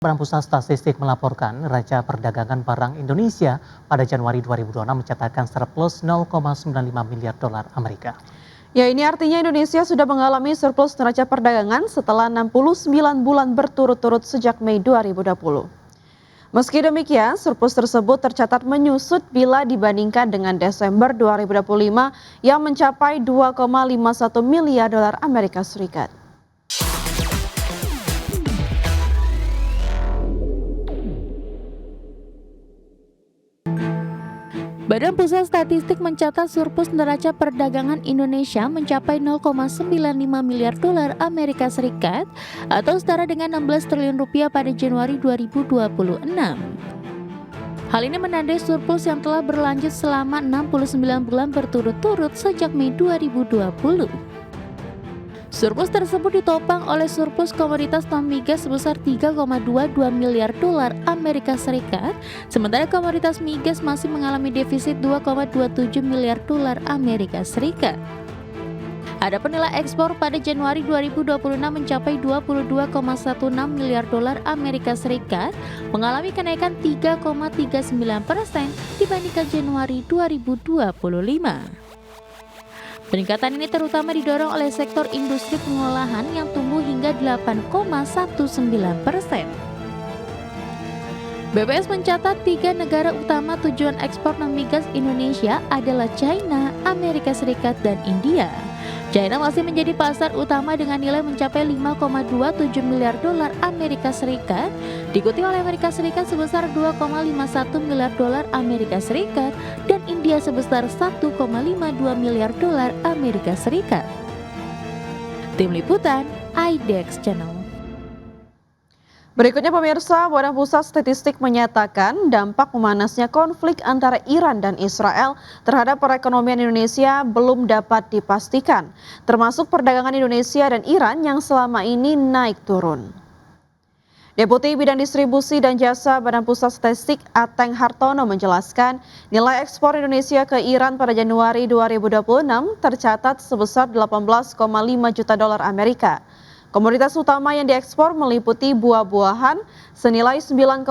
Badan Pusat Statistik melaporkan neraca perdagangan barang Indonesia pada Januari 2026 mencatatkan surplus 0,95 miliar dolar Amerika. Ya, ini artinya Indonesia sudah mengalami surplus neraca perdagangan setelah 69 bulan berturut-turut sejak Mei 2020. Meski demikian, surplus tersebut tercatat menyusut bila dibandingkan dengan Desember 2025 yang mencapai 2,51 miliar dolar Amerika Serikat. Badan Pusat Statistik mencatat surplus neraca perdagangan Indonesia mencapai 0,95 miliar dolar Amerika Serikat atau setara dengan 16 triliun rupiah pada Januari 2026. Hal ini menandai surplus yang telah berlanjut selama 69 bulan berturut-turut sejak Mei 2020. Surplus tersebut ditopang oleh surplus komoditas non-migas sebesar 3,22 miliar dolar Amerika Serikat, sementara komoditas migas masih mengalami defisit 2,27 miliar dolar Amerika Serikat. Adapun nilai ekspor pada Januari 2026 mencapai 22,16 miliar dolar Amerika Serikat, mengalami kenaikan 3,39% dibandingkan Januari 2025. Peningkatan ini terutama didorong oleh sektor industri pengolahan yang tumbuh hingga 8,19%. BPS mencatat 3 negara utama tujuan ekspor non-migas Indonesia adalah China, Amerika Serikat, dan India. China masih menjadi pasar utama dengan nilai mencapai 5,27 miliar dolar Amerika Serikat, diikuti oleh Amerika Serikat sebesar 2,51 miliar dolar Amerika Serikat dan India sebesar 1,52 miliar dolar Amerika Serikat. Tim Liputan, IDX Channel. Berikutnya pemirsa, Badan Pusat Statistik menyatakan dampak memanasnya konflik antara Iran dan Israel terhadap perekonomian Indonesia belum dapat dipastikan, termasuk perdagangan Indonesia dan Iran yang selama ini naik turun. Deputi Bidang Distribusi dan Jasa Badan Pusat Statistik Ateng Hartono menjelaskan nilai ekspor Indonesia ke Iran pada Januari 2026 tercatat sebesar 18,5 juta dolar Amerika. Komoditas utama yang diekspor meliputi buah-buahan senilai 9,1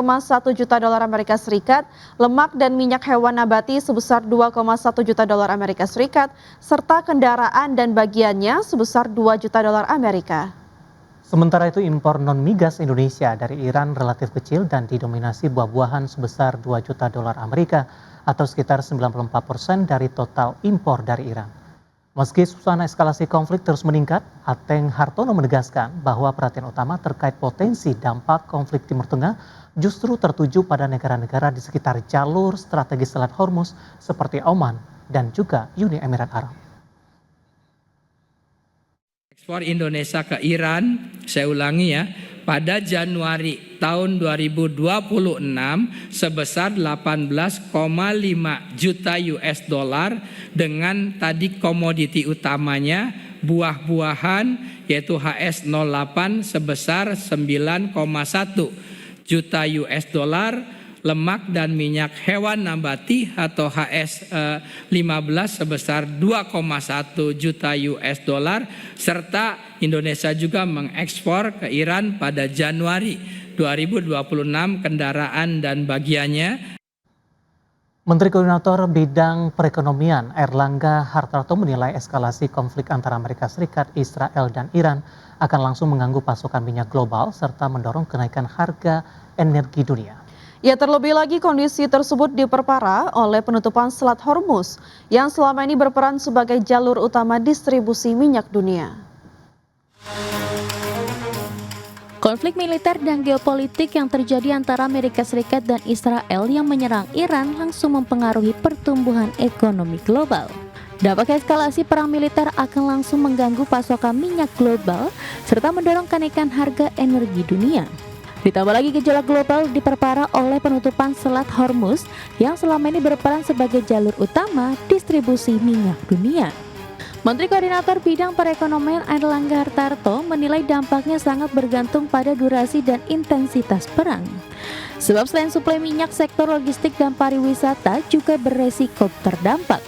juta dolar Amerika Serikat, lemak dan minyak hewan nabati sebesar 2,1 juta dolar Amerika Serikat, serta kendaraan dan bagiannya sebesar 2 juta dolar Amerika. Sementara itu impor non-migas Indonesia dari Iran relatif kecil dan didominasi buah-buahan sebesar 2 juta dolar Amerika atau sekitar 94% dari total impor dari Iran. Meski suasana eskalasi konflik terus meningkat, Ateng Hartono menegaskan bahwa perhatian utama terkait potensi dampak konflik Timur Tengah justru tertuju pada negara-negara di sekitar jalur strategis Selat Hormuz seperti Oman dan juga Uni Emirat Arab. Ekspor Indonesia ke Iran, saya ulangi ya, pada Januari tahun 2026 sebesar 18,5 juta US dollar dengan tadi komoditi utamanya buah-buahan yaitu HS08 sebesar 9,1 juta US dollar, lemak dan minyak hewan nabati atau HS15 sebesar 2,1 juta US dollar, serta Indonesia juga mengekspor ke Iran pada Januari 2026 kendaraan dan bagiannya. Menteri Koordinator Bidang Perekonomian Airlangga Hartarto menilai eskalasi konflik antara Amerika Serikat, Israel, dan Iran akan langsung mengganggu pasokan minyak global serta mendorong kenaikan harga energi dunia. Ya, terlebih lagi kondisi tersebut diperparah oleh penutupan Selat Hormuz yang selama ini berperan sebagai jalur utama distribusi minyak dunia. Konflik militer dan geopolitik yang terjadi antara Amerika Serikat dan Israel yang menyerang Iran langsung mempengaruhi pertumbuhan ekonomi global. Dampak eskalasi perang militer akan langsung mengganggu pasokan minyak global serta mendorong kenaikan harga energi dunia. Ditambah lagi gejolak global diperparah oleh penutupan Selat Hormuz yang selama ini berperan sebagai jalur utama distribusi minyak dunia. Menteri Koordinator Bidang Perekonomian Airlangga Hartarto menilai dampaknya sangat bergantung pada durasi dan intensitas perang. Sebab selain suplai minyak, sektor logistik dan pariwisata juga beresiko terdampak.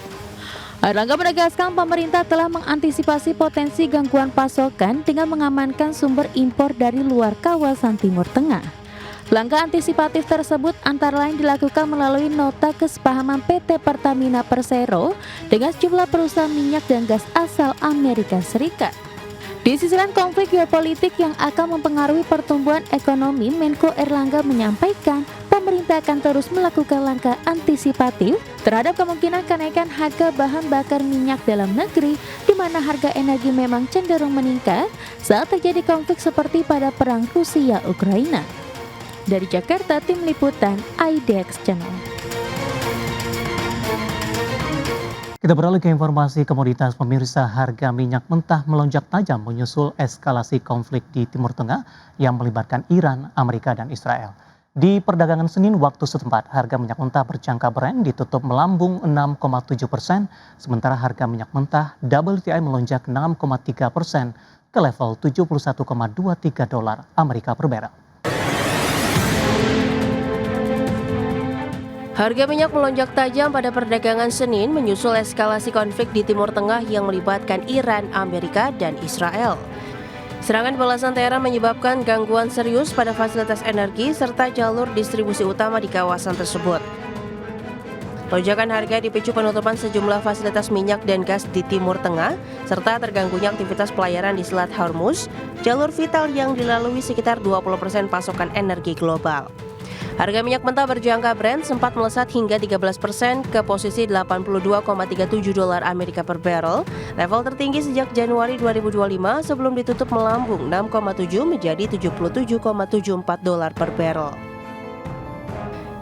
Airlangga menegaskan pemerintah telah mengantisipasi potensi gangguan pasokan dengan mengamankan sumber impor dari luar kawasan Timur Tengah. Langkah antisipatif tersebut antara lain dilakukan melalui nota kesepahaman PT Pertamina Persero dengan sejumlah perusahaan minyak dan gas asal Amerika Serikat. Di sisi lain konflik geopolitik yang akan mempengaruhi pertumbuhan ekonomi, Menko Erlangga menyampaikan pemerintah akan terus melakukan langkah antisipatif terhadap kemungkinan kenaikan harga bahan bakar minyak dalam negeri, di mana harga energi memang cenderung meningkat saat terjadi konflik seperti pada perang Rusia-Ukraina. Dari Jakarta, Tim Liputan IDX Channel. Kita beralih ke informasi komoditas. Pemirsa, harga minyak mentah melonjak tajam menyusul eskalasi konflik di Timur Tengah yang melibatkan Iran, Amerika, dan Israel. Di perdagangan Senin waktu setempat, harga minyak mentah berjangka Brent ditutup melambung 6,7%, sementara harga minyak mentah WTI melonjak 6,3% ke level 71,23 dolar Amerika per barel. Harga minyak melonjak tajam pada perdagangan Senin menyusul eskalasi konflik di Timur Tengah yang melibatkan Iran, Amerika, dan Israel. Serangan balasan Teheran menyebabkan gangguan serius pada fasilitas energi serta jalur distribusi utama di kawasan tersebut. Lonjakan harga dipicu penutupan sejumlah fasilitas minyak dan gas di Timur Tengah, serta terganggunya aktivitas pelayaran di Selat Hormuz, jalur vital yang dilalui sekitar 20% pasokan energi global. Harga minyak mentah berjangka Brent sempat melesat hingga 13% ke posisi 82,37 dolar Amerika per barrel, level tertinggi sejak Januari 2025 sebelum ditutup melambung 6,7 menjadi 77,74 dolar per barrel.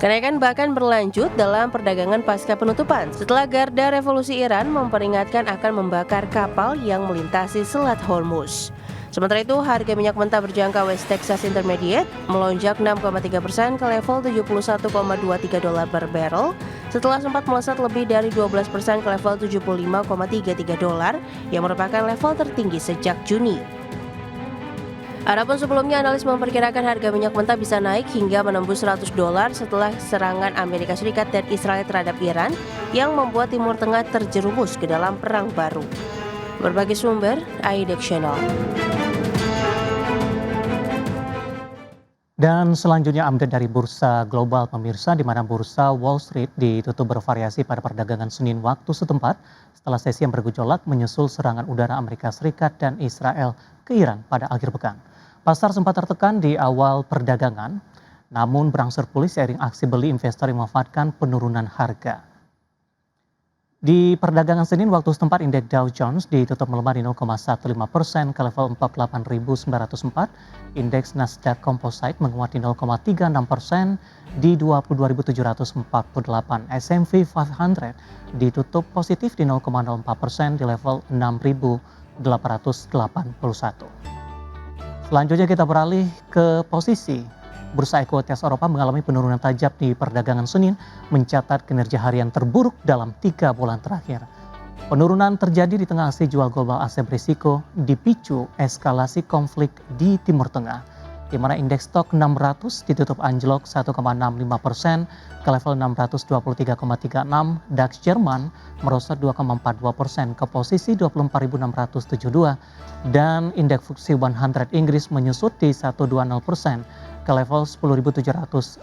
Kenaikan bahkan berlanjut dalam perdagangan pasca penutupan setelah Garda Revolusi Iran memperingatkan akan membakar kapal yang melintasi Selat Hormuz. Sementara itu, harga minyak mentah berjangka West Texas Intermediate melonjak 6,3% ke level 71,23 dolar per barrel setelah sempat melesat lebih dari 12% ke level 75,33 dolar yang merupakan level tertinggi sejak Juni. Adapun sebelumnya, analis memperkirakan harga minyak mentah bisa naik hingga menembus 100 dolar setelah serangan Amerika Serikat dan Israel terhadap Iran yang membuat Timur Tengah terjerumus ke dalam perang baru. Berbagai sumber, IDX Channel. Dan selanjutnya update dari bursa global, pemirsa, di mana bursa Wall Street ditutup bervariasi pada perdagangan Senin waktu setempat setelah sesi yang bergejolak menyusul serangan udara Amerika Serikat dan Israel ke Iran pada akhir pekan. Pasar sempat tertekan di awal perdagangan, namun berangsur pulih seiring aksi beli investor yang memanfaatkan penurunan harga. Di perdagangan Senin waktu setempat, indeks Dow Jones ditutup melemah di 0,15% ke level 48.904. Indeks Nasdaq Composite menguat di 0,36% di 22.748. S&P 500 ditutup positif di 0,04% di level 6.881. Selanjutnya kita beralih ke posisi. Bursa ekuitas Eropa mengalami penurunan tajam di perdagangan Senin, mencatat kinerja harian terburuk dalam 3 bulan terakhir. Penurunan terjadi di tengah aksi jual global aset berisiko dipicu eskalasi konflik di Timur Tengah, di mana indeks stok 600 ditutup anjlok 1,65% ke level 623,36. DAX Jerman merosot 2,42% ke posisi 24.672 dan indeks FTSE 100 Inggris menyusut di 120% ke level 10.750.